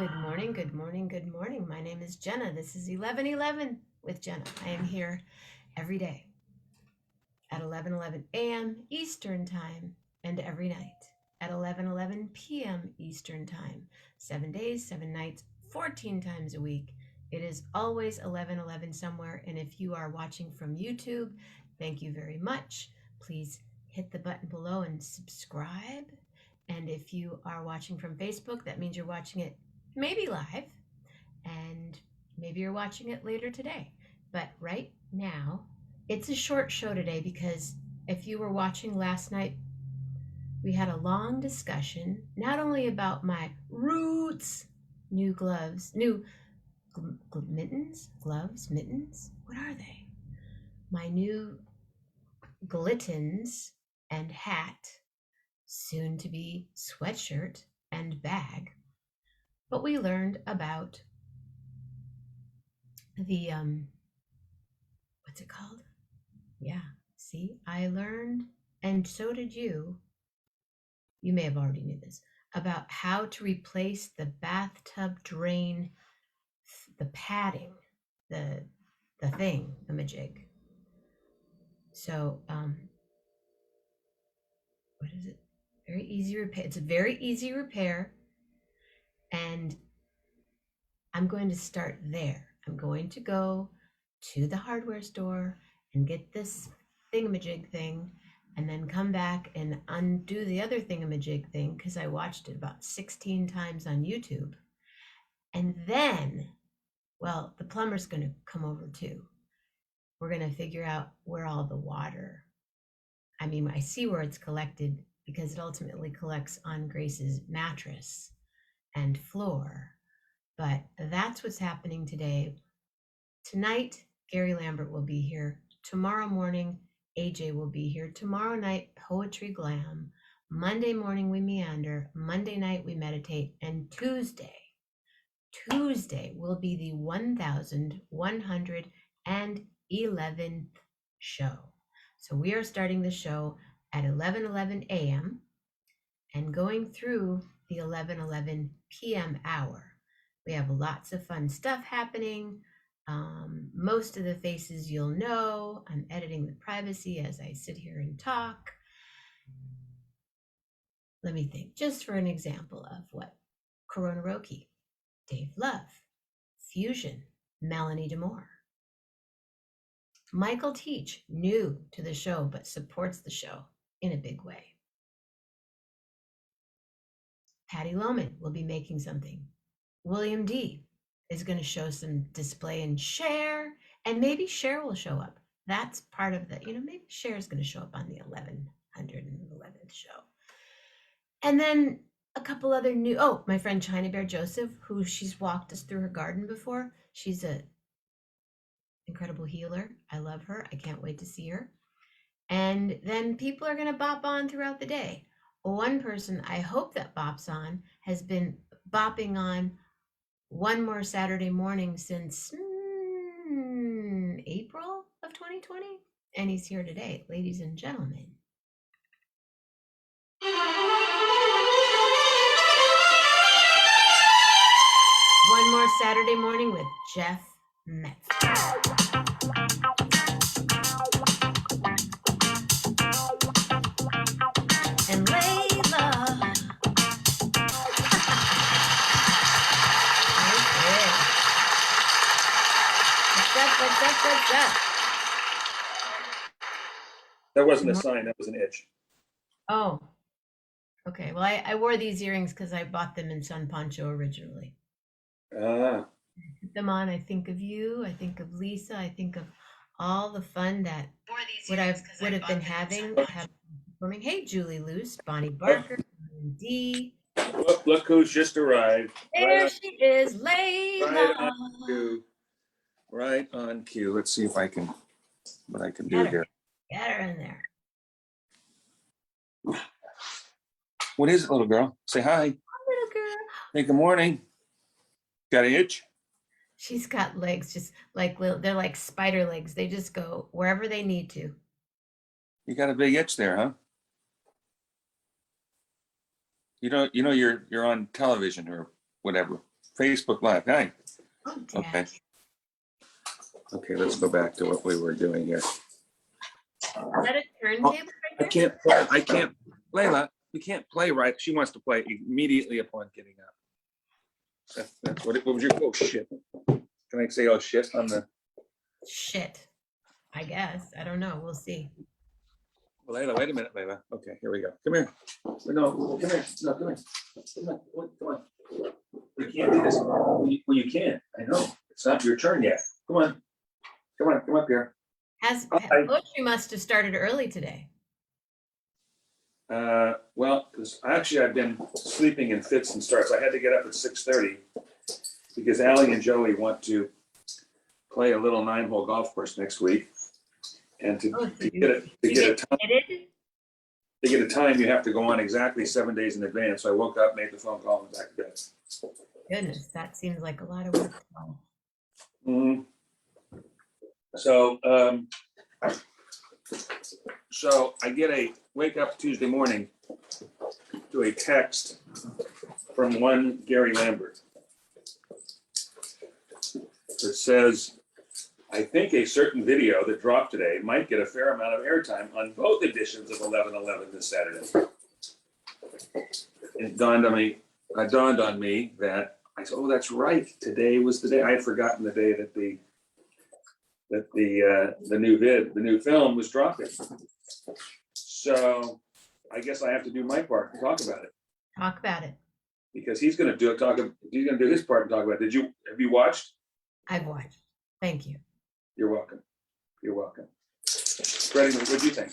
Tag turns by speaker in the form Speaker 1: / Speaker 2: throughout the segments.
Speaker 1: Good morning, good morning, good morning. My name is Jenna. This is 11:11 with Jenna. I am here every day at 11:11 a.m. Eastern Time and every night at 11:11 p.m. Eastern Time. 7 days, 7 nights, 14 times a week. It is always 11:11 somewhere. And if you are watching from YouTube, thank you very much. Please hit the button below and subscribe. And if you are watching from Facebook, that means you're watching it maybe live, and maybe you're watching it later today. But right now, it's a short show today because if you were watching last night, we had a long discussion, not only about my roots, new gloves, new mittens, gloves, mittens, what are they? My new glittens and hat, soon to be sweatshirt and bag. But we learned about the what's it called? Yeah, see, I learned, and so did you. You may have already knew this about how to replace the bathtub drain, the padding, the thing, the majig. So what is it? Very easy repair. It's a very easy repair, and I'm going to start there. I'm going to go to the hardware store and get this thingamajig thing, and then come back and undo the other thingamajig thing because I watched it about 16 times on YouTube. And then, well, the plumber's going to come over too. We're going to figure out where all the water, I see where it's collected because it ultimately collects on Grace's mattress and floor. But that's what's happening today. Tonight, Gary Lambert will be here. Tomorrow morning, AJ will be here. Tomorrow night, Poetry Glam. Monday morning, we meander. Monday night, we meditate. And Tuesday will be the 1111th show. So we are starting the show at 11:11 a.m. and going through the 11:11 p.m. hour. We have lots of fun stuff happening. Most of the faces you'll know. I'm editing the privacy as I sit here and talk. Let me think, just for an example of what: Corona Roki, Dave Love, Fusion, Melanie Demore, Michael Teach, new to the show but supports the show in a big way. Patty Lohman will be making something. William D is going to show some display and share, and maybe Cher will show up. That's part of the, maybe Cher is going to show up on the 1111th show. And then a couple other new, my friend China Bear Joseph, who she's walked us through her garden before. She's a incredible healer. I love her. I can't wait to see her. And then people are going to bop on throughout the day. One person I hope that bops on has been bopping on one more Saturday morning since April of 2020, and he's here today, ladies and gentlemen. One more Saturday morning with Jeff Metzger. And Layla. What's up?
Speaker 2: That wasn't a sign, that was an itch.
Speaker 1: Oh, okay. Well, I wore these earrings because I bought them in San Pancho originally. I put them on, I think of you, I think of Lisa, I think of all the fun that would have been having performing. Hey, Julie Luce, Bonnie Barker, D.
Speaker 2: Look who's just arrived.
Speaker 1: There she is, Layla.
Speaker 2: Right on cue. Let's see if I can, what I can do here.
Speaker 1: Get her in there.
Speaker 2: What is it, little girl? Say hi.
Speaker 1: Hi, little girl.
Speaker 2: Hey, good morning. Got an itch?
Speaker 1: She's got legs, just like they're like spider legs. They just go wherever they need to.
Speaker 2: You got a big itch there, huh? You know you're on television or whatever. Facebook Live. Hi.
Speaker 1: Oh,
Speaker 2: Okay.
Speaker 1: Dad.
Speaker 2: Okay, let's go back to what we were doing here.
Speaker 1: Is that a turntable right
Speaker 2: I
Speaker 1: there?
Speaker 2: can't, Layla, you can't play right. She wants to play immediately upon getting up. That's what was your, oh shit. Can I say, oh shit on the,
Speaker 1: Shit. I guess. I don't know. We'll see.
Speaker 2: well, Layla, wait a minute, Layla. Okay, here we go. Come here. No, come here. No, come here. Come on. You can't do this. Well, you can't. I know. It's not your turn yet. Come on. Come up here.
Speaker 1: Poetry must have started early today.
Speaker 2: Well, actually, I've been sleeping in fits and starts. I had to get up at 6:30 because Allie and Joey want to play a little 9-hole golf course next week, and to get a time, you have to go on exactly 7 days in advance. So I woke up, made the phone call, and back to bed.
Speaker 1: Goodness, that seems like a lot of work.
Speaker 2: Mm-hmm. So I wake up Tuesday morning to a text from one Gary Lambert that says, I think a certain video that dropped today might get a fair amount of airtime on both editions of 11/11 this Saturday. It dawned on me that I said, oh, that's right. Today was the day. I had forgotten the day that the new film was dropping. So I guess I have to do my part and talk about it.
Speaker 1: Talk about it.
Speaker 2: Because he's going to do his part and talk about it. Have you watched?
Speaker 1: I've watched. Thank you.
Speaker 2: You're welcome. Freddie, what do you think?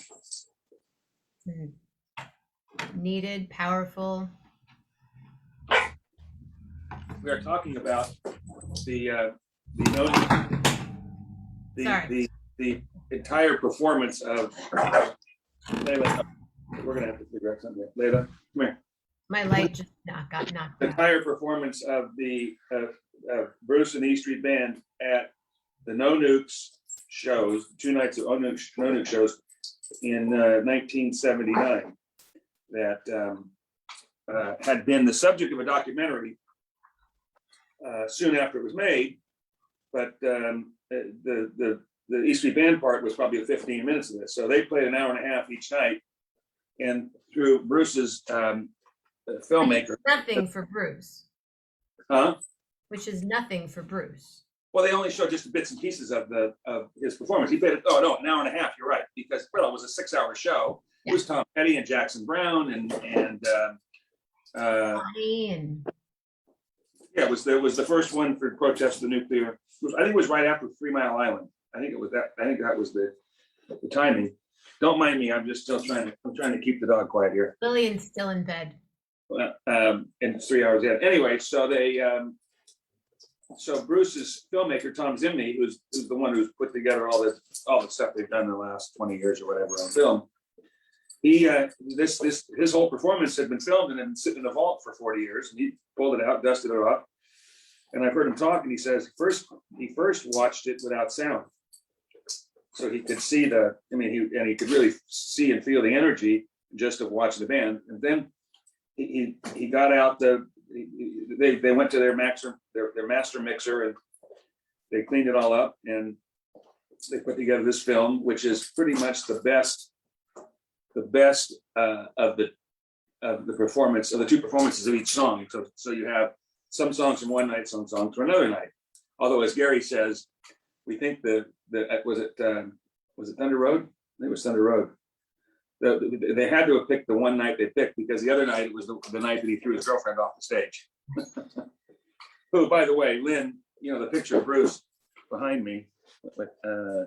Speaker 1: Needed, powerful.
Speaker 2: We are talking about the entire performance of Layla. We're gonna have to figure out something. Layla, come here.
Speaker 1: My light just got knocked
Speaker 2: The
Speaker 1: out.
Speaker 2: entire performance of the Bruce and the E Street Band at the No Nukes shows, 2 nights of No Nukes shows in 1979 that had been the subject of a documentary soon after it was made, but the E Street Band part was probably 15 minutes of this. So they played an hour and a half each night, and through Bruce's filmmaker.
Speaker 1: Nothing for Bruce.
Speaker 2: Huh?
Speaker 1: Which is nothing for Bruce.
Speaker 2: Well, they only showed just bits and pieces of his performance. He played it. Oh no, an hour and a half. You're right, because well, it was a 6-hour show. Yeah. It was Tom Petty and Jackson Brown and
Speaker 1: Bonnie and
Speaker 2: yeah, it was the first one for protest of the nuclear. I think it was right after 3 Mile Island. I think that was the timing. Don't mind me. I'm just still trying to keep the dog quiet here.
Speaker 1: Lillian's still in bed.
Speaker 2: And it's 3 hours yet. Anyway, so they so Bruce's filmmaker, Tom Zimney, who's the one who's put together all the stuff they've done in the last 20 years or whatever on film. He his whole performance had been filmed and had been sitting in a vault for 40 years, and he pulled it out, dusted it off. And I've heard him talk, and he says he first watched it without sound, so he could see he could really see and feel the energy just of watching the band. And then he got out they went to their master mixer, and they cleaned it all up, and they put together this film, which is pretty much the best of the performance of the 2 performances of each song. So you have some songs from one night, some songs from another night. Although, as Gary says, we think was it Thunder Road? I think it was Thunder Road. They had to have picked the one night they picked, because the other night it was the night that he threw his girlfriend off the stage. Who, by the way, Lynn, the picture of Bruce behind me,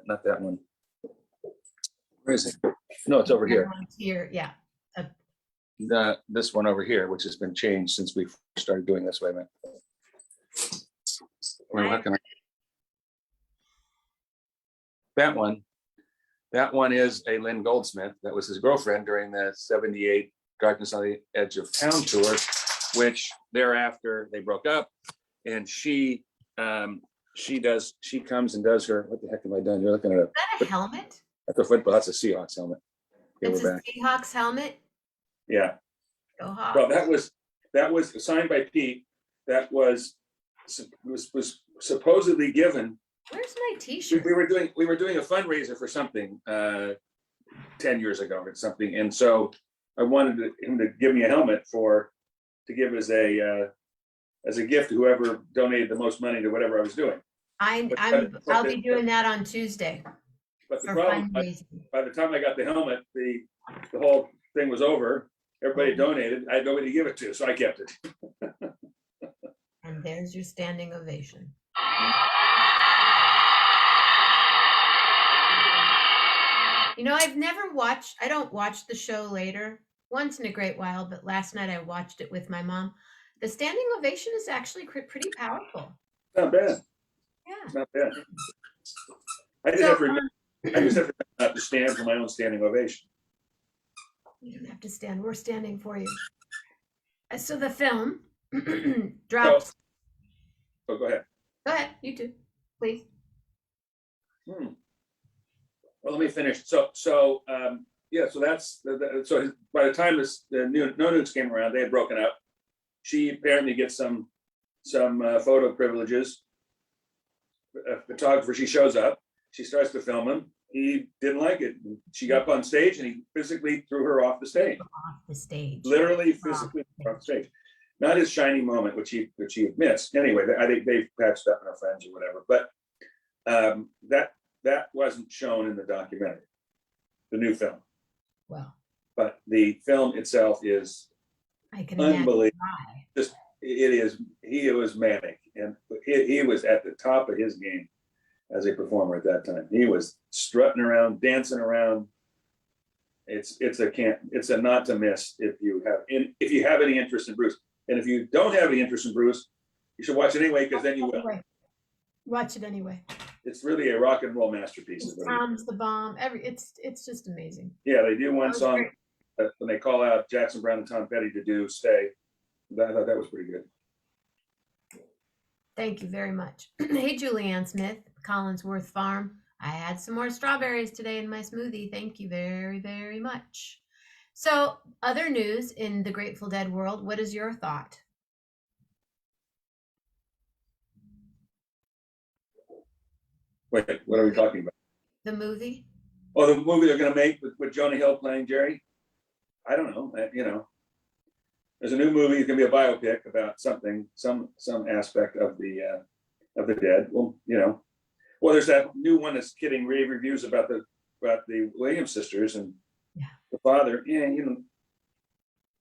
Speaker 2: not that one. Where is it? No, it's over here.
Speaker 1: Here, yeah.
Speaker 2: This one over here, which has been changed since we started doing this. Wait a minute. That one is a Lynn Goldsmith. That was his girlfriend during the 78 Darkness on the Edge of Town tour, which thereafter they broke up, and she comes and does her, what the heck have I done? You're looking at
Speaker 1: Is that a helmet?
Speaker 2: That's a football. That's a Seahawks helmet. Okay,
Speaker 1: it's a Seahawks helmet?
Speaker 2: Yeah.
Speaker 1: Go Hawks.
Speaker 2: Well, that was signed by Pete. That was was supposedly given.
Speaker 1: Where's my T-shirt?
Speaker 2: We were doing a fundraiser for something 10 years ago or something, and so I wanted him to give me a helmet to give as a gift to whoever donated the most money to whatever I was doing.
Speaker 1: I'll be doing that on Tuesday.
Speaker 2: But the problem, by the time I got the helmet, the whole thing was over. Everybody donated. I had nobody to give it to, so I kept it.
Speaker 1: And there's your standing ovation. You know, I don't watch the show later, once in a great while, but last night I watched it with my mom. The standing ovation is actually pretty powerful.
Speaker 2: Not bad.
Speaker 1: Yeah.
Speaker 2: It's not bad. I just have to remember not to stand for my own standing ovation.
Speaker 1: You don't have to stand. We're standing for you. So the film drops.
Speaker 2: Oh, go ahead.
Speaker 1: Go ahead, you too, please.
Speaker 2: Well, let me finish. So that's so. By the time No Nudes came around, they had broken up. She apparently gets some photo privileges. A photographer, she shows up. She starts to film him. He didn't like it. She got up on stage and he physically threw her off the stage.
Speaker 1: Off the stage.
Speaker 2: Literally, physically off the stage. Not his shining moment, which he admits. Anyway, I think they've patched up and are friends or whatever. But that wasn't shown in the documentary, the new film.
Speaker 1: Well,
Speaker 2: but the film itself is unbelievable. Just it is. He was manic, and he was at the top of his game as a performer at that time. He was strutting around, dancing around. It's a not to miss if you have any interest in Bruce. And if you don't have any interest in Bruce, you should watch it anyway, because then you will.
Speaker 1: Watch it anyway.
Speaker 2: It's really a rock and roll masterpiece.
Speaker 1: Tom's the bomb. It's just amazing.
Speaker 2: Yeah, they do one song when they call out Jackson Browne and Tom Petty to do "Stay." I thought that was pretty good.
Speaker 1: Thank you very much. Hey, Julianne Smith, Collinsworth Farm. I had some more strawberries today in my smoothie. Thank you very, very much. So, other news in the Grateful Dead world, what is your thought?
Speaker 2: Wait, what are we talking about?
Speaker 1: The movie?
Speaker 2: Oh, the movie they're going to make with Jonah Hill playing Jerry? I don't know. There's a new movie. It's going to be a biopic about something, some aspect of the Dead. Well, there's that new one that's getting rave reviews about the Williams sisters and the father. Yeah,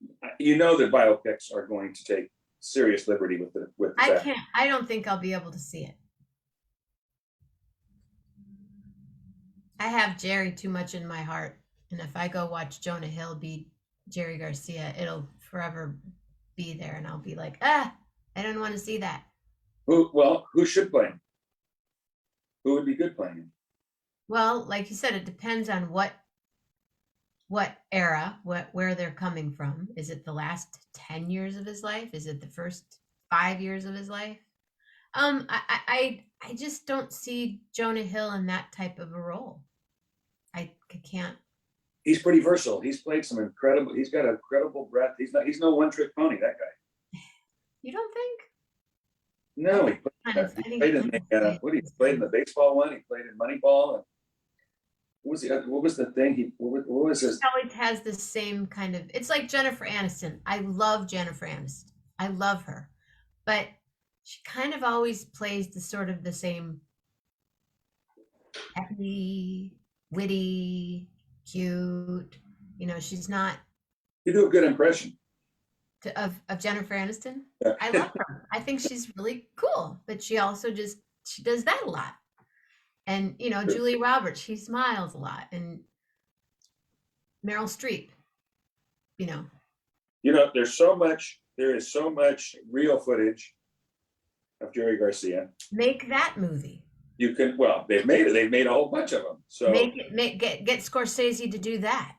Speaker 2: that biopics are going to take serious liberty with the.
Speaker 1: I don't think I'll be able to see it. I have Jerry too much in my heart, and if I go watch Jonah Hill be Jerry Garcia, it'll forever be there, and I'll be like, I don't want to see that.
Speaker 2: Who should play him? Who would be good playing him?
Speaker 1: Well, like you said, it depends on what era, where they're coming from. Is it the last 10 years of his life? Is it the first 5 years of his life? I just don't see Jonah Hill in that type of a role. I can't.
Speaker 2: He's pretty versatile. He's played some incredible. He's got a credible breath. He's no one trick pony. That guy.
Speaker 1: You don't think?
Speaker 2: No, he played in the baseball one. He played in Moneyball. And what was the thing? What was this?
Speaker 1: He always has the same kind of. It's like Jennifer Aniston. I love Jennifer Aniston. I love her, but she kind of always plays the same happy, witty, cute. She's not.
Speaker 2: You do a good impression
Speaker 1: of Jennifer Aniston.
Speaker 2: Yeah.
Speaker 1: I love her. I think she's really cool, but she also she does that a lot. And Julia Roberts, she smiles a lot, and Meryl Streep.
Speaker 2: There is so much real footage of Jerry Garcia.
Speaker 1: Make that movie.
Speaker 2: You can. Well, they've made it. They've made a whole bunch of them. So
Speaker 1: get Scorsese to do that.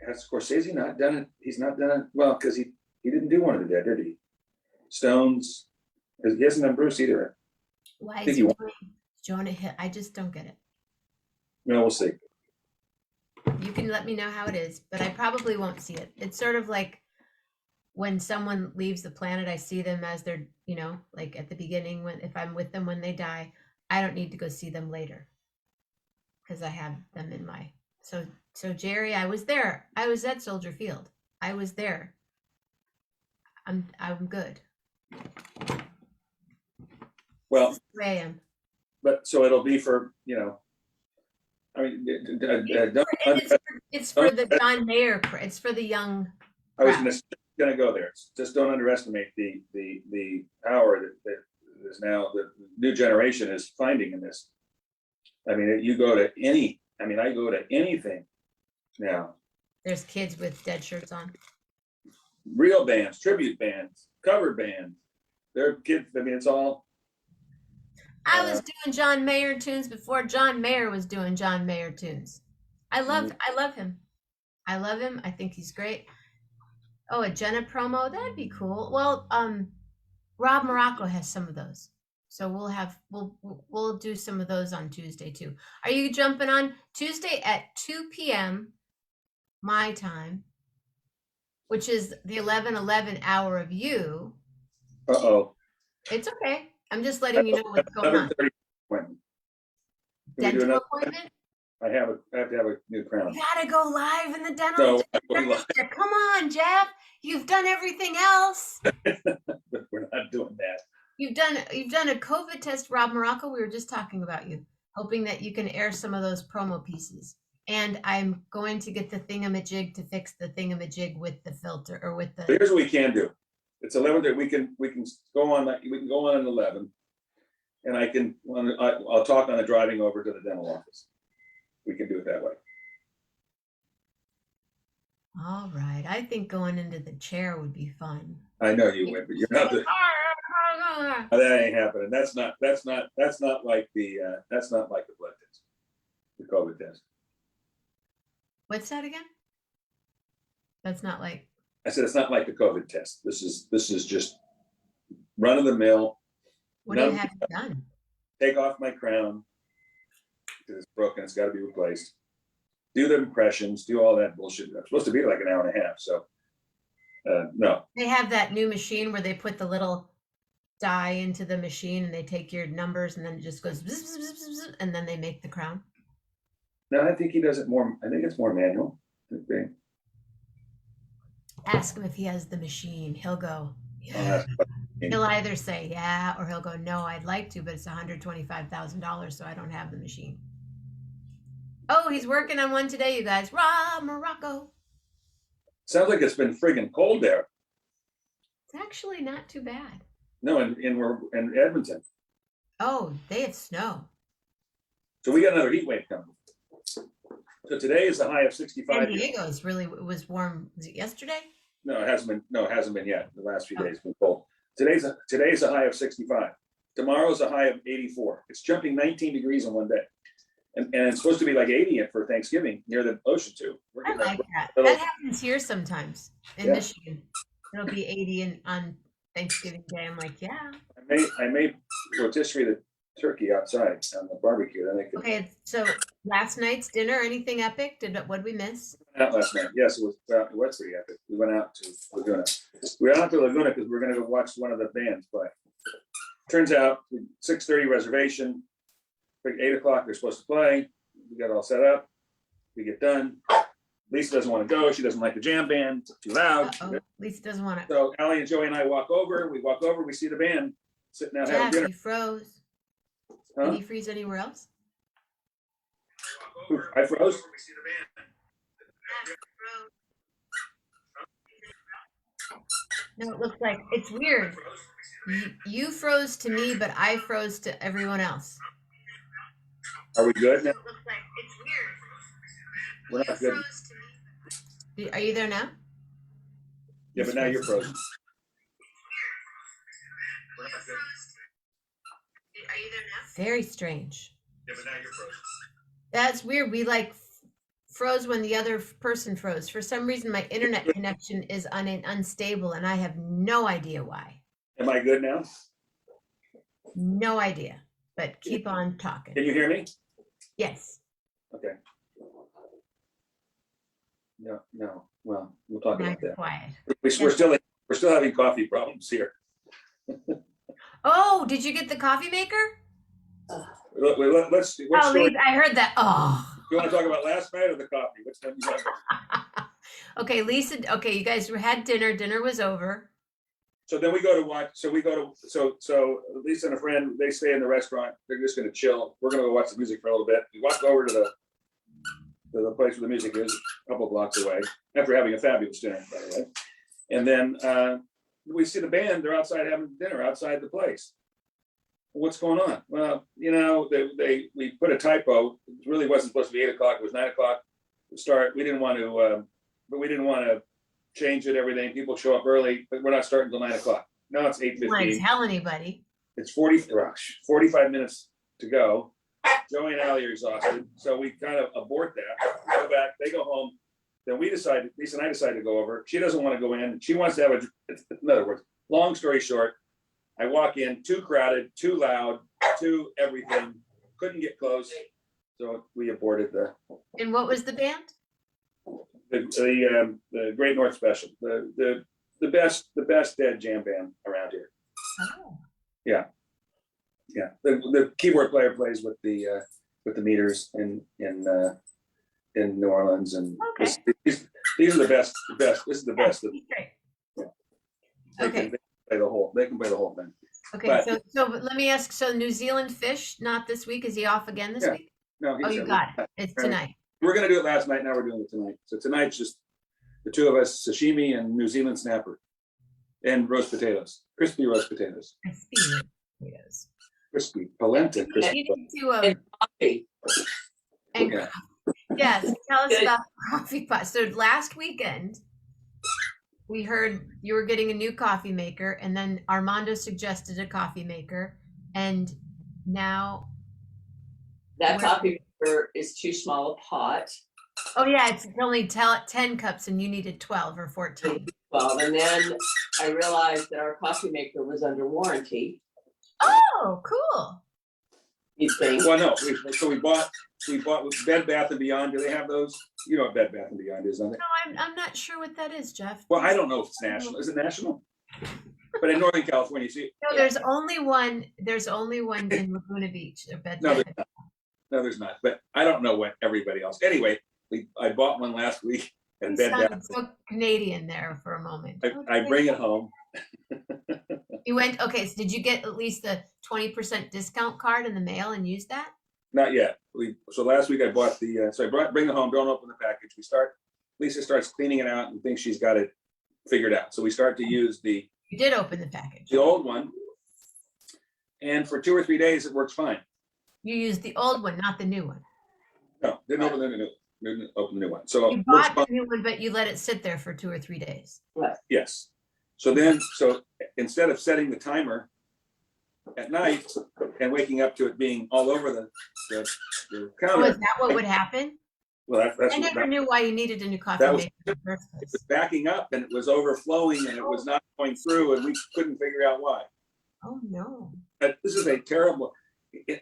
Speaker 2: Has Scorsese not done it? He's not done it well because he didn't do one of the Dead, did he? Stones. He hasn't done Bruce either.
Speaker 1: Why is he doing Jonah Hill? I just don't get it.
Speaker 2: No, we'll see.
Speaker 1: You can let me know how it is, but I probably won't see it. It's sort of like when someone leaves the planet, I see them as they're, like at the beginning when if I'm with them when they die, I don't need to go see them later because I have them in my so Jerry, I was there. I was at Soldier Field. I was there. I'm good.
Speaker 2: Well,
Speaker 1: This is the way I am.
Speaker 2: but so it'll be for, I mean,
Speaker 1: It's for the John Mayer. It's for the young.
Speaker 2: I was going to go there. Just don't underestimate the power that is now the new generation is finding in this. I mean, you go to I go to anything now.
Speaker 1: There's kids with dead shirts on.
Speaker 2: Real bands, tribute bands, cover bands. They're kids. I mean, it's all.
Speaker 1: I was doing John Mayer tunes before John Mayer was doing John Mayer tunes. I love him. I love him. I think he's great. Oh, a Jenna promo, that'd be cool. Well, Rob Morocco has some of those. So we'll do some of those on Tuesday too. Are you jumping on Tuesday at 2 p.m. my time, which is the 11:11 hour of you? It's okay. I'm just letting you know what's going on. Dental appointment?
Speaker 2: I have to have a new crown.
Speaker 1: You gotta go live in the dental. Come on, Jeff. You've done everything else.
Speaker 2: We're not doing that.
Speaker 1: You've done a COVID test, Rob Morocco. We were just talking about you, hoping that you can air some of those promo pieces. And I'm going to get the thingamajig to fix the thingamajig with the filter or with the.
Speaker 2: So here's what we can do. It's 11. We can go on. We can go on at 11, and I'll talk on the driving over to the dental office. We can do it that way.
Speaker 1: All right. I think going into the chair would be fun.
Speaker 2: I know you would, but you're not. That ain't happening. That's not like the blood test, the COVID test.
Speaker 1: What's that again? That's not like.
Speaker 2: I said it's not like the COVID test. This is just run of the mill.
Speaker 1: What do you have done?
Speaker 2: Take off my crown. It's broken. It's got to be replaced. Do the impressions. Do all that bullshit. It's supposed to be like an hour and a half. So, no.
Speaker 1: They have that new machine where they put the little dye into the machine and they take your numbers and then it just goes bzz, bzz, bzz, bzz, and then they make the crown.
Speaker 2: No, I think he does it more. I think it's more manual. Okay.
Speaker 1: Ask him if he has the machine. He'll go. Yeah. He'll either say yeah or he'll go no. I'd like to, but it's $125,000, so I don't have the machine. Oh, he's working on one today, you guys. Rob Morocco.
Speaker 2: Sounds like it's been friggin' cold there.
Speaker 1: It's actually not too bad.
Speaker 2: No, in Edmonton.
Speaker 1: Oh, they have snow.
Speaker 2: So we got another heat wave coming. So today is the high of 65.
Speaker 1: San Diego was warm. Was it yesterday?
Speaker 2: No, it hasn't been. No, it hasn't been yet. The last few days have been cold. Today's a high of 65. Tomorrow's a high of 84. It's jumping 19 degrees in one day. And it's supposed to be like 80 for Thanksgiving near the ocean too.
Speaker 1: I like that. That happens here sometimes in Michigan. It'll be 80 on Thanksgiving Day. I'm like, yeah.
Speaker 2: I made rotisserie the turkey outside on the barbecue.
Speaker 1: Okay, so last night's dinner, anything epic? What did we miss?
Speaker 2: Out last night. Yes, it was pretty epic. We went out to Laguna. We went out to Laguna because we're going to go watch one of the bands play. Turns out 6:30 reservation. 8 o'clock they're supposed to play. We got all set up. We get done. Lisa doesn't want to go. She doesn't like the jam band. It's too loud.
Speaker 1: Lisa doesn't want to.
Speaker 2: So Allie and Joey and I walk over. We walk over. We see the band sitting out having dinner.
Speaker 1: You froze.
Speaker 2: Huh?
Speaker 1: Did he freeze anywhere else?
Speaker 2: I froze.
Speaker 1: No, it looks like it's weird. You froze to me, but I froze to everyone else.
Speaker 2: Are we good now?
Speaker 1: It looks like it's weird.
Speaker 2: We're not good.
Speaker 1: Are you there now?
Speaker 2: Yeah, but now you're frozen.
Speaker 1: Are you there now? Very strange.
Speaker 2: Yeah, but now you're frozen.
Speaker 1: That's weird. We froze when the other person froze. For some reason, my internet connection is unstable, and I have no idea why.
Speaker 2: Am I good now?
Speaker 1: No idea. But keep on talking.
Speaker 2: Can you hear me?
Speaker 1: Yes.
Speaker 2: Okay. No. Well, we'll talk about that.
Speaker 1: Quiet.
Speaker 2: We're still in We're still having coffee problems here.
Speaker 1: Oh, did you get the coffee maker?
Speaker 2: Let's see. What
Speaker 1: Oh,
Speaker 2: story?
Speaker 1: Lisa, I heard that. Oh.
Speaker 2: You want to talk about last night or the coffee? Which one you want?
Speaker 1: Okay, Lisa. Okay, you guys had dinner. Dinner was over.
Speaker 2: So then we go to watch. So we go to so Lisa and a friend, they stay in the restaurant. They're just going to chill. We're going to go watch the music for a little bit. We walk over to the place where the music is, a couple blocks away. After having a fabulous dinner, by the way, and then we see the band. They're outside having dinner outside the place. What's going on? Well, you know, we put a typo. It really wasn't supposed to be 8 o'clock. It was 9 o'clock to start. We didn't want to change it, everything. People show up early, but we're not starting until 9 o'clock. Now it's
Speaker 1: You want to
Speaker 2: 8:15.
Speaker 1: tell anybody?
Speaker 2: It's 45 minutes to go. Joey and Allie are exhausted, so we kind of abort that. Go back. They go home. Then Lisa and I decide to go over. She doesn't want to go in. She wants to have in other words, long story short, I walk in, too crowded, too loud, too everything. Couldn't get close, so we aborted
Speaker 1: And what was the band?
Speaker 2: the Great North Special, the best dead jam band around here.
Speaker 1: Oh.
Speaker 2: Yeah. The keyboard player plays with the meters in New Orleans, and
Speaker 1: Okay.
Speaker 2: these are the best. This is the best.
Speaker 1: Great.
Speaker 2: Yeah.
Speaker 1: Okay.
Speaker 2: They can play the whole thing.
Speaker 1: Okay.
Speaker 2: But-
Speaker 1: So let me ask. So New Zealand fish not this week. Is he off again this
Speaker 2: Yeah.
Speaker 1: week?
Speaker 2: No,
Speaker 1: Oh, you got it. It's tonight.
Speaker 2: We're gonna do it last night. Now we're doing it tonight. So tonight's just the two of us: sashimi and New Zealand snapper, and roast potatoes, crispy roast potatoes,
Speaker 1: Crispy potatoes.
Speaker 2: crispy polenta.
Speaker 1: You
Speaker 2: Crispy.
Speaker 1: need to
Speaker 3: And coffee.
Speaker 1: and
Speaker 2: Yeah.
Speaker 1: yes, tell us
Speaker 3: Good.
Speaker 1: about the coffee pot. So last weekend, we heard you were getting a new coffee maker, and then Armando suggested a coffee maker, and now,
Speaker 3: That
Speaker 1: Where-
Speaker 3: coffee maker is too small a pot.
Speaker 1: oh yeah, it's only 10 cups, and you needed 12 or 14.
Speaker 3: Well, and then I realized that our coffee maker was under warranty.
Speaker 1: Oh, cool.
Speaker 3: You think?
Speaker 2: Well, no. We bought with Bed Bath and Beyond. Do they have those? You know what Bed Bath and Beyond is, don't they?
Speaker 1: No, I'm not sure what that is, Jeff.
Speaker 2: Well, I don't know if it's national. Is it national? But in Northern California, you see,
Speaker 1: No, there's only one. There's only one in Laguna Beach.
Speaker 2: no, there's not. But I don't know what everybody else. Anyway, I bought one last week at
Speaker 1: You
Speaker 2: Bed
Speaker 1: sounded
Speaker 2: Bath.
Speaker 1: so Canadian there for a moment.
Speaker 2: I bring it home.
Speaker 1: You went, okay, so did you get at least the 20% discount card in the mail and use that?
Speaker 2: Not yet. So last week I bought bring it home, don't open the package. Lisa starts cleaning it out and thinks she's got it figured out. So we start to use the
Speaker 1: You did open the package.
Speaker 2: old one. And for 2 or 3 days, it works fine.
Speaker 1: You used the old one, not the new one.
Speaker 2: No, didn't open the new one. So
Speaker 1: You
Speaker 2: it works
Speaker 1: bought
Speaker 2: fine.
Speaker 1: the new one, but you let it sit there for 2 or 3 days.
Speaker 2: Yes. So instead of setting the timer at night and waking up to it being all over the
Speaker 1: Oh,
Speaker 2: counter,
Speaker 1: is that what would happen?
Speaker 2: well, that's
Speaker 1: I never knew why you needed a new coffee
Speaker 2: that was-
Speaker 1: maker in the first
Speaker 2: it
Speaker 1: place.
Speaker 2: was backing up and it was overflowing and it was not going through and we couldn't figure out why.
Speaker 1: Oh, no.
Speaker 2: But this is a terrible,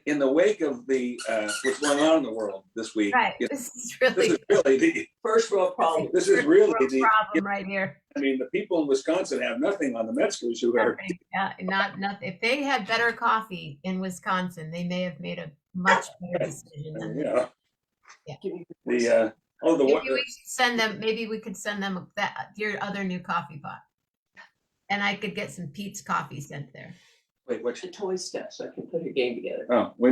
Speaker 2: in the wake of the what's going on in the world this week.
Speaker 1: Right.
Speaker 2: you know,
Speaker 1: This is
Speaker 2: This
Speaker 1: really
Speaker 2: is really the.
Speaker 3: First world problem.
Speaker 2: This is really
Speaker 1: a
Speaker 2: the.
Speaker 1: problem right here.
Speaker 2: I mean, the people in Wisconsin have nothing on the Metzgers who are.
Speaker 1: Yeah, not if they had better coffee in Wisconsin, they may have made a much better decision than
Speaker 2: Yeah.
Speaker 3: Give me
Speaker 2: The
Speaker 1: maybe we should send them. Maybe we could send them your other new coffee pot, and I could get some Pete's coffee sent there.
Speaker 2: wait, what?
Speaker 3: the toy stuff so I can put a game together.
Speaker 2: Oh, we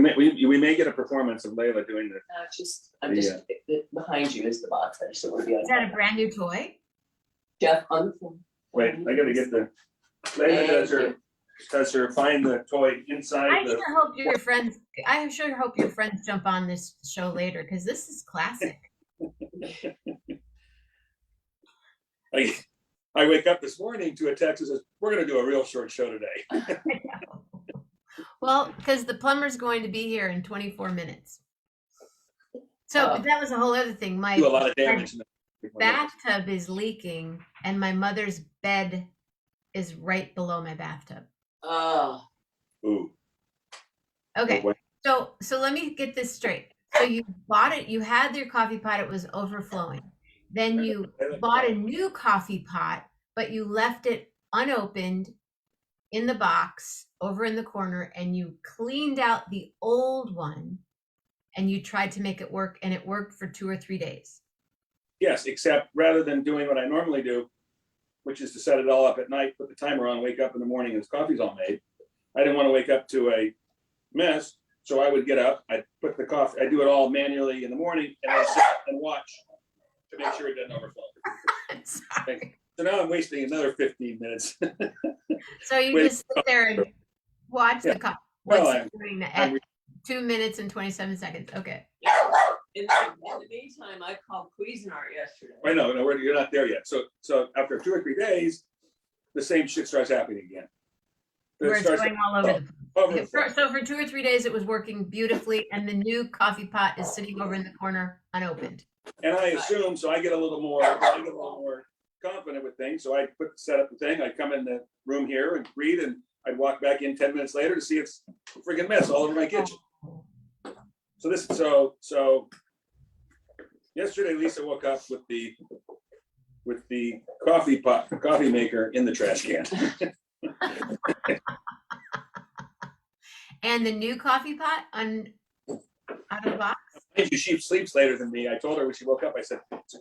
Speaker 2: may get a performance of Layla doing the.
Speaker 3: I'm just behind you is the box. I just don't want to be on
Speaker 1: Is that a
Speaker 3: top.
Speaker 1: brand new toy?
Speaker 3: Jeff on the phone.
Speaker 2: Wait, I gotta get the. Layla does her find the toy inside
Speaker 1: I
Speaker 2: the.
Speaker 1: sure hope your friends. I sure hope your friends jump on this show later because this is classic.
Speaker 2: I wake up this morning to a text that says, "We're gonna do a real short show today."
Speaker 1: Well, because the plumber's going to be here in 24 minutes. So
Speaker 3: Oh.
Speaker 1: that was a whole other thing. My
Speaker 2: Do a lot of damage.
Speaker 1: bathtub is leaking, and my mother's bed is right below my bathtub.
Speaker 3: Oh,
Speaker 2: Ooh.
Speaker 1: Okay,
Speaker 2: What-
Speaker 1: so let me get this straight. So you bought it. You had your coffee pot. It was overflowing. Then you bought a new coffee pot, but you left it unopened in the box over in the corner, and you cleaned out the old one and you tried to make it work, and it worked for 2 or 3 days.
Speaker 2: Yes, except rather than doing what I normally do, which is to set it all up at night, put the timer on, wake up in the morning and his coffee's all made. I didn't want to wake up to a mess. So I would get up, I'd put the coffee, I do it all manually in the morning, and I sit and watch to make sure it doesn't overflow.
Speaker 1: Sorry.
Speaker 2: So now I'm wasting another 15 minutes.
Speaker 1: So you
Speaker 2: Wait.
Speaker 1: just sit there and watch
Speaker 2: Yeah.
Speaker 1: the coffee.
Speaker 2: Well,
Speaker 1: What's
Speaker 2: I'm-
Speaker 1: it doing
Speaker 2: I'm
Speaker 1: at 2 minutes and 27 seconds? Okay.
Speaker 3: In the meantime, I called Cuisinart yesterday.
Speaker 2: I know, no, you're not there yet. So after 2 or 3 days, the same shit starts happening again.
Speaker 1: Where it's going all over the place.
Speaker 2: Overflow.
Speaker 1: So for 2 or 3 days, it was working beautifully, and the new coffee pot is sitting over in the corner, unopened.
Speaker 2: And I assume, so I get a little more confident with things. So I set up the thing, I'd come in the room here and read, and I'd walk back in 10 minutes later to see it's a freaking mess all over my kitchen. So yesterday Lisa woke up with the coffee maker in the trash can.
Speaker 1: And the new coffee pot out of the box.
Speaker 2: She sleeps later than me. I told her when she woke up, I said, it's a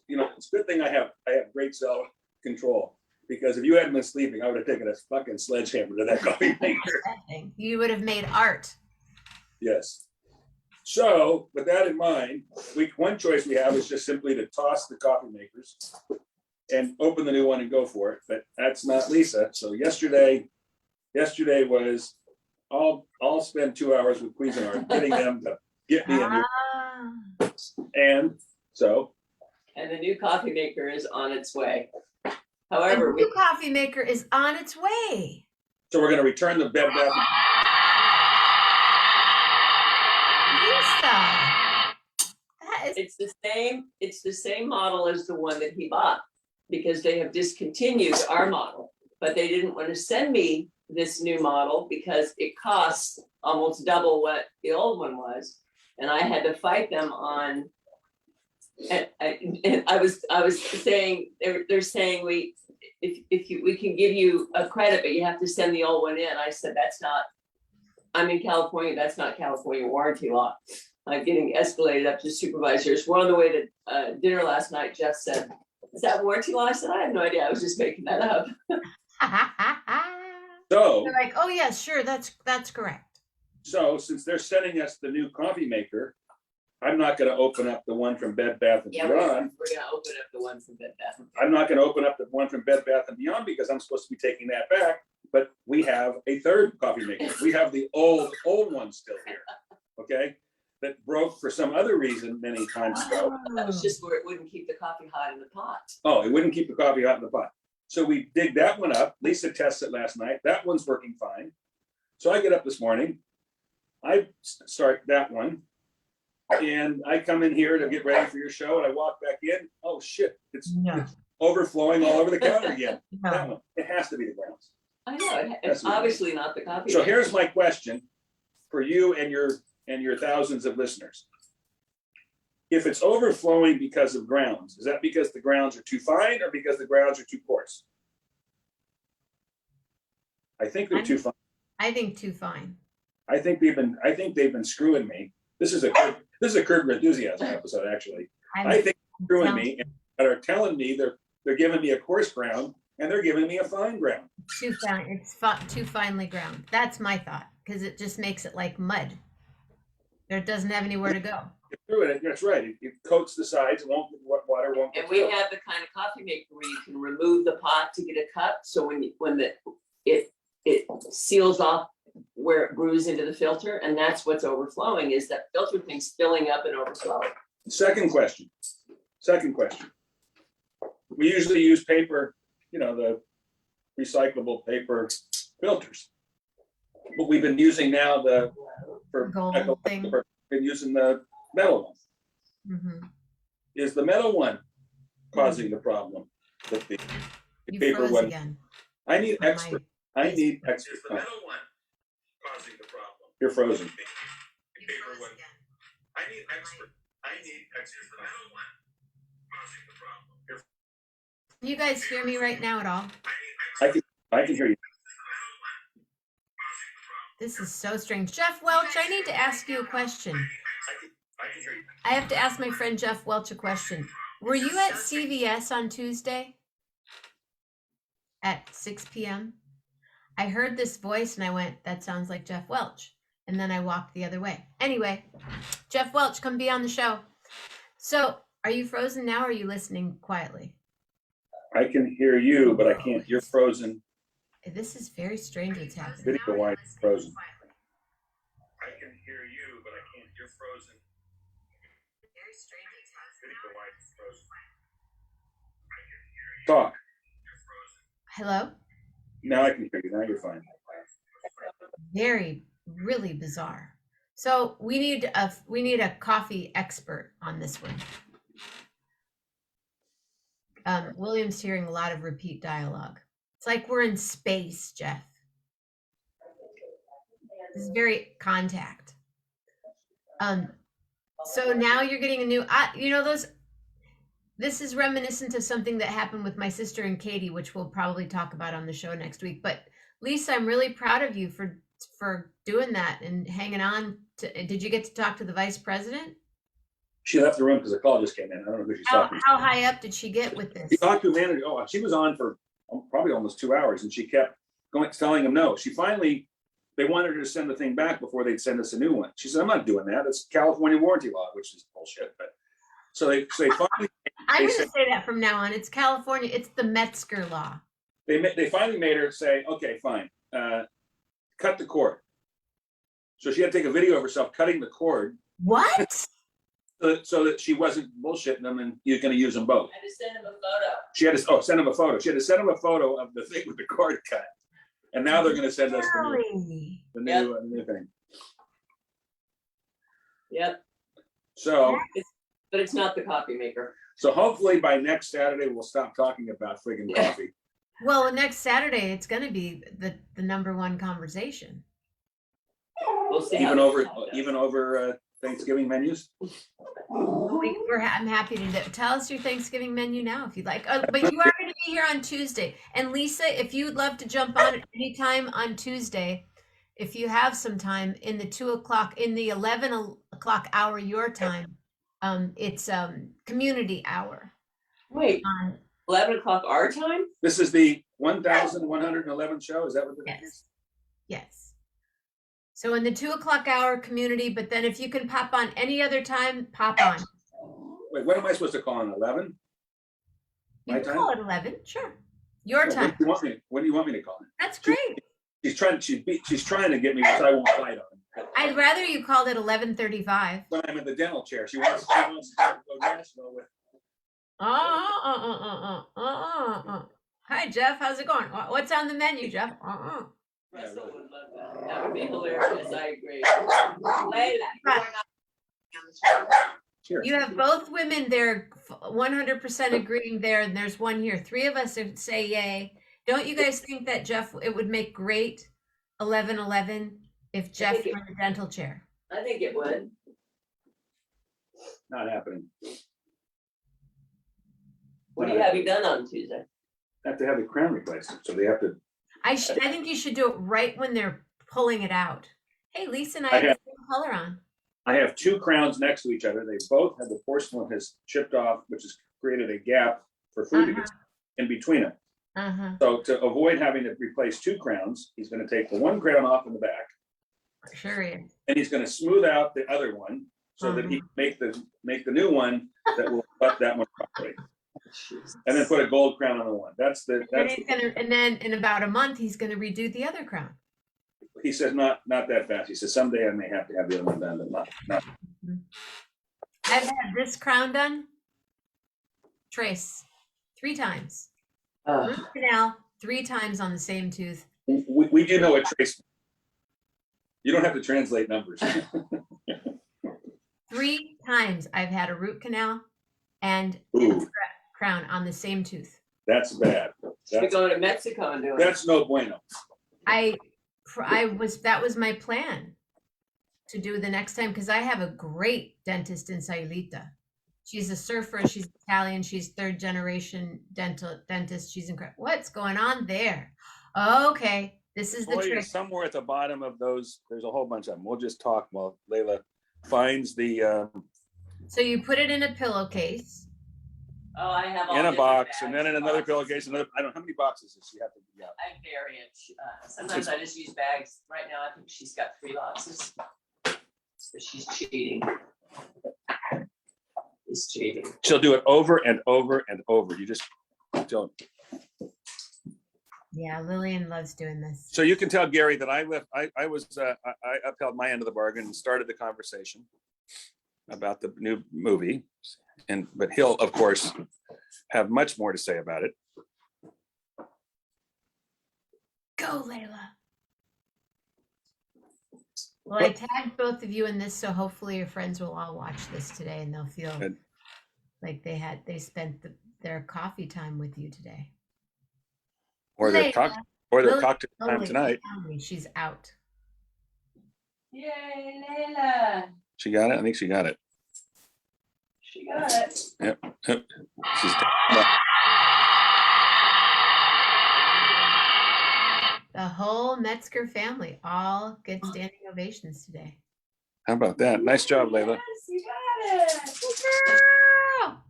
Speaker 2: good thing I have great self control, because if you hadn't been sleeping, I would have taken a fucking sledgehammer to that coffee maker.
Speaker 1: You would have made art.
Speaker 2: Yes. So with that in mind, one choice we have is just simply to toss the coffee makers and open the new one and go for it. But that's not Lisa. So yesterday was I'll spend 2 hours with Cuisinart getting them to get me a new. And so.
Speaker 3: And the new coffee maker is on its way.
Speaker 1: The
Speaker 3: However,
Speaker 1: new coffee maker is on its way.
Speaker 2: So we're going to return the Bed Bath.
Speaker 1: Lisa,
Speaker 3: it's the same model as the one that he bought, because they have discontinued our model, but they didn't want to send me this new model because it costs almost double what the old one was. And I had to fight them on, and I was saying, they're saying we can give you a credit, but you have to send the old one in. I said, I'm in California, that's not California warranty law. I'm getting escalated up to supervisors. We're on the way to dinner last night. Jeff said, is that warranty law? I said, I have no idea. I was just making that up.
Speaker 2: So
Speaker 1: they're like, oh yes, sure, that's correct.
Speaker 2: So since they're sending us the new coffee maker, I'm not going to open up the one from Bed Bath and
Speaker 3: Yeah, we're gonna
Speaker 2: Beyond.
Speaker 3: open up the one from Bed Bath.
Speaker 2: I'm not going to open up the one from Bed Bath and Beyond because I'm supposed to be taking that back. But we have a third coffee maker. We have the old one still here. Okay, that broke for some other reason many times ago.
Speaker 3: That was just where it wouldn't keep the coffee hot in the pot.
Speaker 2: Oh, it wouldn't keep the coffee hot in the pot. So we dig that one up. Lisa tests it last night. That one's working fine. So I get up this morning. I start that one. And I come in here to get ready for your show, and I walk back in. Oh shit! It's overflowing all over the counter again. That one. It has to be the grounds.
Speaker 3: I know, it's obviously not the coffee.
Speaker 2: So here's my question for you and your thousands of listeners. If it's overflowing because of grounds, is that because the grounds are too fine or because the grounds are too coarse? I think they're too fine.
Speaker 1: I think too fine.
Speaker 2: I think they've been screwing me. This is a Curb Your Enthusiasm episode, actually. I think they're screwing me and are telling me they're giving me a coarse ground and they're giving me a fine ground.
Speaker 1: Too fine. It's too finely ground. That's my thought, because it just makes it like mud. It doesn't have anywhere to go.
Speaker 2: That's right. It coats the sides. Water won't.
Speaker 3: And we have the kind of coffee maker where you can remove the pot to get a cup. So when it seals off where it brews into the filter, and that's what's overflowing, is that filter thing's filling up and overflowing.
Speaker 2: Second question. We usually use paper, the recyclable paper filters. But we've been using now
Speaker 1: Gold thing.
Speaker 2: we've been using the metal one.
Speaker 1: Mm-hmm.
Speaker 2: Is the metal one causing the problem with the
Speaker 1: You
Speaker 2: paper
Speaker 1: froze
Speaker 2: one?
Speaker 1: again.
Speaker 2: I need
Speaker 1: on my
Speaker 2: expert. I need expert.
Speaker 4: Is the metal one causing the problem?
Speaker 2: You're frozen.
Speaker 4: The paper one. I need expert. Is the metal one causing the problem?
Speaker 1: Can you guys hear me right now at all?
Speaker 2: I can I can hear you.
Speaker 1: This is so strange. Jeff Welch, I need to ask you a question.
Speaker 4: I can hear you.
Speaker 1: I have to ask my friend Jeff Welch a question. Were you at CVS on Tuesday at 6 p.m.? I heard this voice and I went, that sounds like Jeff Welch. And then I walked the other way. Anyway, Jeff Welch, come be on the show. So, are you frozen now or are you listening quietly?
Speaker 2: I can hear you, but I can't. You're frozen.
Speaker 1: This is very strange what's happening.
Speaker 2: Video wide frozen.
Speaker 4: I can hear you, but I can't. You're frozen.
Speaker 1: Very strange what's happening.
Speaker 4: Video wide frozen. I can hear you.
Speaker 2: Talk.
Speaker 4: You're frozen.
Speaker 1: Hello?
Speaker 2: Now I can hear you. Now you're fine.
Speaker 1: Very, really bizarre. So we need a coffee expert on this one. William's hearing a lot of repeat dialogue. It's like we're in space, Jeff. This is very contact. So now you're getting a new, this is reminiscent of something that happened with my sister and Katie, which we'll probably talk about on the show next week. But Lisa, I'm really proud of you for doing that and hanging on to, did you get to talk to the vice president?
Speaker 2: She left the room because the call just came in. I don't know who she's talking to.
Speaker 1: How high up did she get with this?
Speaker 2: She talked to a manager. Oh, she was on for probably almost 2 hours, and she kept telling him no. She finally, they wanted her to send the thing back before they'd send us a new one. She said, "I'm not doing that. It's California warranty law," which is bullshit. But so they finally.
Speaker 1: I'm going to say that from now on. It's California. It's the Metzger law.
Speaker 2: They finally made her say, "Okay, fine, cut the cord." So she had to take a video of herself cutting the cord.
Speaker 1: What?
Speaker 2: So that she wasn't bullshitting them, and you're going to use them both.
Speaker 3: I had to send him a photo.
Speaker 2: She had to send him a photo. She had to send him a photo of the thing with the cord cut, and now they're going to send us
Speaker 1: Really?
Speaker 2: the new thing.
Speaker 3: Yep,
Speaker 2: So
Speaker 3: but it's not the coffee maker.
Speaker 2: so hopefully by next Saturday we'll stop talking about friggin' coffee.
Speaker 1: Well, next Saturday it's going to be the number one conversation.
Speaker 3: We'll see.
Speaker 2: even
Speaker 3: how
Speaker 2: over
Speaker 3: this goes.
Speaker 2: even over Thanksgiving menus.
Speaker 1: I'm happy to tell us your Thanksgiving menu now if you'd like. But you are going to be here on Tuesday. And Lisa, if you'd love to jump on at any time on Tuesday, if you have some time in the 11 o'clock hour your time, it's community hour.
Speaker 3: Wait, 11 o'clock our time?
Speaker 2: This is the 1,111 show. Is that what it is?
Speaker 1: Yes. So in the 2 o'clock hour community, but then if you can pop on any other time, pop on.
Speaker 2: Wait, what am I supposed to call on 11?
Speaker 1: You
Speaker 2: My
Speaker 1: can
Speaker 2: time?
Speaker 1: call it 11, sure. Your
Speaker 2: No,
Speaker 1: time.
Speaker 2: When do you want me to call it?
Speaker 1: That's great.
Speaker 2: She's trying to get me, which I won't fight on.
Speaker 1: I'd rather you called it 11:35.
Speaker 2: When I'm in the dental chair, she wants to go national with.
Speaker 1: Hi, Jeff. How's it going? What's on the menu, Jeff?
Speaker 3: Russell would love that. That would be hilarious. I agree. Layla, you are not.
Speaker 2: Here.
Speaker 1: You have both women there 100% agreeing there, and there's one here. 3 of us say yay. Don't you guys think that Jeff, it would make great 11:11 if Jeff were in the dental chair?
Speaker 3: I think it would.
Speaker 2: Not happening.
Speaker 3: What do you have you done on Tuesday?
Speaker 2: Have to have the crown replaced, so they have to.
Speaker 1: I think you should do it right when they're pulling it out. Hey, Lisa and I have the same color on.
Speaker 2: I have 2 crowns next to each other. They both have the porcelain has chipped off, which has created a gap for food to get in between them. So to avoid having to replace 2 crowns, he's going to take the 1 crown off in the back,
Speaker 1: Sure is.
Speaker 2: and he's going to smooth out the other one so that he can make the new one that will butt that one properly, and then put a gold crown on the one.
Speaker 1: And then in about a month he's gonna redo the other crown.
Speaker 2: He says not that fast. He says someday I may have to have the other one done, but not.
Speaker 1: I've had this crown done, Trace, 3 times. Root canal 3 times on the same tooth.
Speaker 2: We do know what trace. You don't have to translate numbers.
Speaker 1: 3 times I've had a root canal and
Speaker 2: Ooh,
Speaker 1: crown on the same tooth.
Speaker 2: that's bad.
Speaker 3: We're going to Mexico and doing it.
Speaker 2: That's no bueno.
Speaker 1: That was my plan to do the next time because I have a great dentist in Sayulita. She's a surfer. She's Italian. She's 3rd generation dentist. She's incredible. What's going on there? Okay, this is the
Speaker 2: Toy
Speaker 1: trick.
Speaker 2: is somewhere at the bottom of those. There's a whole bunch of them. We'll just talk while Layla finds the
Speaker 1: So you put it in a pillowcase.
Speaker 3: Oh, I have all
Speaker 2: in a
Speaker 3: different
Speaker 2: box, and
Speaker 3: bags
Speaker 2: then in
Speaker 3: and
Speaker 2: another
Speaker 3: boxes.
Speaker 2: pillowcase. Another. I don't know how many boxes does she have to get.
Speaker 3: I vary it. Sometimes I just use bags. Right now, I think she's got 3 boxes. So she's cheating. She's cheating.
Speaker 2: She'll do it over and over and over. You just don't.
Speaker 1: Yeah, Lillian loves doing this.
Speaker 2: So you can tell Gary that I upheld my end of the bargain and started the conversation about the new movie, but he'll of course have much more to say about it.
Speaker 1: Go, Layla. Well, I tagged both of you in this, so hopefully your friends will all watch this today and they'll feel
Speaker 2: Good.
Speaker 1: like they spent their coffee time with you today.
Speaker 2: Or their
Speaker 1: Layla.
Speaker 2: cocktail time
Speaker 1: Lily,
Speaker 2: tonight.
Speaker 1: she's out.
Speaker 3: Yay, Layla.
Speaker 2: She got it. I think she got it.
Speaker 3: She got it.
Speaker 2: Yep. She's
Speaker 1: The whole Metzger family all get standing ovations today.
Speaker 2: How about that? Nice job, Layla.
Speaker 3: Yes, you got it.
Speaker 1: Girl!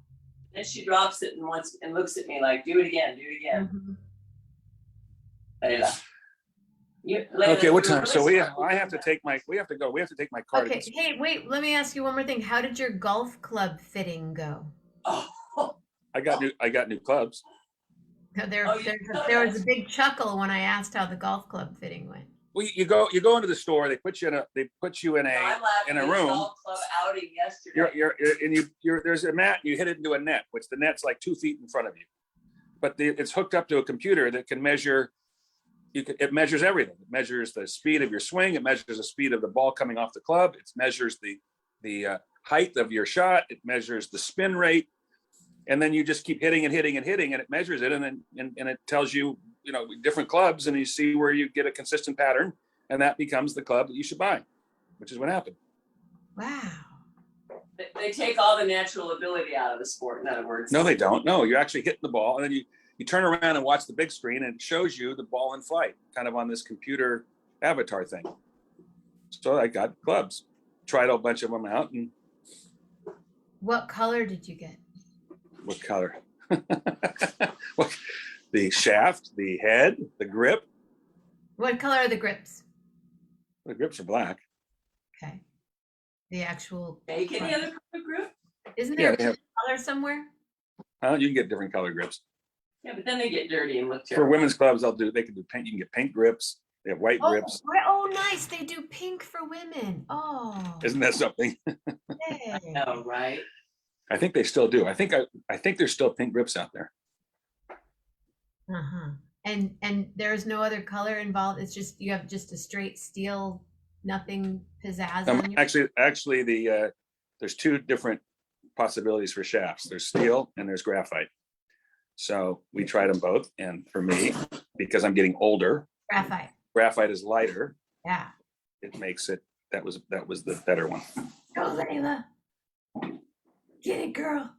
Speaker 3: And she drops it and looks at me like, do it again, do it again.
Speaker 1: Mhm.
Speaker 3: Layla. Layla,
Speaker 2: Okay, what
Speaker 3: you're
Speaker 2: time?
Speaker 3: really
Speaker 2: So
Speaker 3: smart.
Speaker 2: we have to take my. We have to go. We have to take my car.
Speaker 1: Okay, hey, wait, let me ask you one more thing. How did your golf club fitting go?
Speaker 3: Oh,
Speaker 2: I got new clubs.
Speaker 1: There
Speaker 3: Oh,
Speaker 1: was a big chuckle when I asked how the golf club fitting went.
Speaker 2: Well, you go into the store. They put you in
Speaker 3: I'm laughing
Speaker 2: a
Speaker 3: at
Speaker 2: room.
Speaker 3: golf club outing yesterday.
Speaker 2: There's a mat. You hit it into a net, which the net's like 2 feet in front of you, but it's hooked up to a computer that can measure. It measures everything. It measures the speed of your swing. It measures the speed of the ball coming off the club. It measures the height of your shot. It measures the spin rate, and then you just keep hitting and hitting and hitting, and it measures it, and then it tells you different clubs, and you see where you get a consistent pattern, and that becomes the club that you should buy, which is what happened.
Speaker 1: Wow.
Speaker 3: They take all the natural ability out of the sport, in other words.
Speaker 2: No, they don't. No, you're actually hitting the ball, and then you turn around and watch the big screen, and it shows you the ball in flight, kind of on this computer avatar thing. So I got clubs, tried a bunch of them out, and
Speaker 1: What color did you get?
Speaker 2: what color? What, the shaft, the head, the grip.
Speaker 1: What color are the grips?
Speaker 2: The grips are black.
Speaker 1: Okay. The actual.
Speaker 3: Make any other group?
Speaker 1: Isn't
Speaker 2: Yeah,
Speaker 1: there
Speaker 2: they
Speaker 1: a
Speaker 2: have.
Speaker 1: color somewhere?
Speaker 2: You can get different color grips.
Speaker 3: Yeah, but then they get dirty and look
Speaker 2: For
Speaker 3: terrible.
Speaker 2: women's clubs, they can do paint. You can get pink grips. They have white grips.
Speaker 1: Oh, nice. They do pink for women. Oh.
Speaker 2: Isn't that something?
Speaker 1: Hey.
Speaker 3: No, right?
Speaker 2: I think they still do. I think there's still pink grips out there.
Speaker 1: Uh-huh. And there's no other color involved. It's just you have just a straight steel, nothing pizzazz on you.
Speaker 2: Actually, there's 2 different possibilities for shafts. There's steel and there's graphite. So we tried them both, and for me, because I'm getting older, graphite is lighter.
Speaker 1: Yeah.
Speaker 2: It makes it. That was the better one.
Speaker 1: Go, Layla. Get it, girl.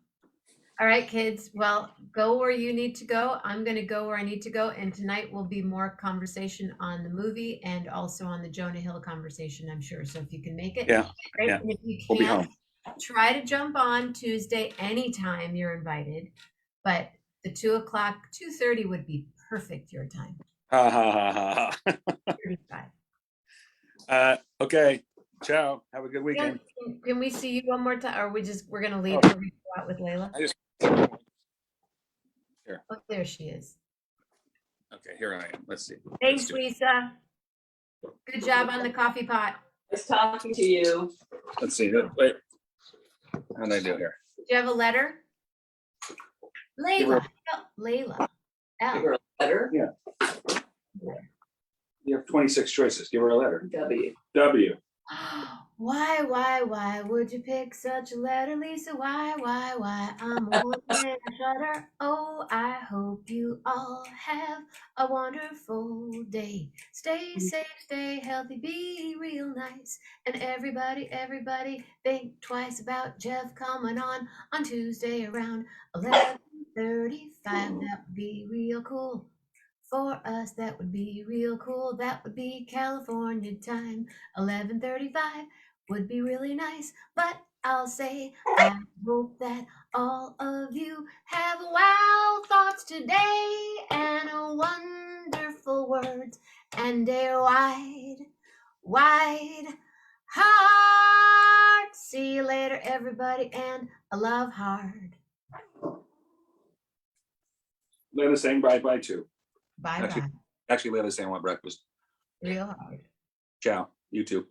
Speaker 1: All right, kids. Well, go where you need to go. I'm going to go where I need to go. And tonight will be more conversation on the movie and also on the Jonah Hill conversation, I'm sure. So if you can make it,
Speaker 2: Yeah.
Speaker 1: great.
Speaker 2: Yeah.
Speaker 1: And if you
Speaker 2: We'll be
Speaker 1: can't,
Speaker 2: home.
Speaker 1: try to jump on Tuesday anytime you're invited. But the 2:00, 2:30 would be perfect your time.
Speaker 2: Ha ha ha ha.
Speaker 1: 35.
Speaker 2: Okay. Ciao. Have a good weekend.
Speaker 1: Can we see you one more time? Or we're going to leave and we're gonna go out with Layla?
Speaker 2: Here.
Speaker 1: Oh, there she is.
Speaker 2: Okay, here I am. Let's see.
Speaker 1: Thanks, Lisa. Good job on the coffee pot.
Speaker 3: Nice talking to you.
Speaker 2: Let's see. Wait. How did I do here?
Speaker 1: Do you have a letter? Layla. Layla.
Speaker 3: Give her
Speaker 1: L.
Speaker 3: a letter.
Speaker 2: Yeah. You have 26 choices. Give her a letter.
Speaker 3: W.
Speaker 2: W.
Speaker 1: Why would you pick such a letter, Lisa? Why? I'm a woman and a shutter. Oh, I hope you all have a wonderful day. Stay safe, stay healthy, be real nice. And everybody, think twice about Jeff coming on Tuesday around 11:35. That would be real cool. For us, that would be real cool. That would be California time. 11:35 would be really nice. But I'll say, I hope that all of you have wow thoughts today and a wonderful words and a wide, wide heart. See you later, everybody, and a love hard.
Speaker 2: Layla saying bye too.
Speaker 1: Bye bye.
Speaker 2: Actually, Layla's saying I want breakfast.
Speaker 1: Real hard.
Speaker 2: Ciao. You too.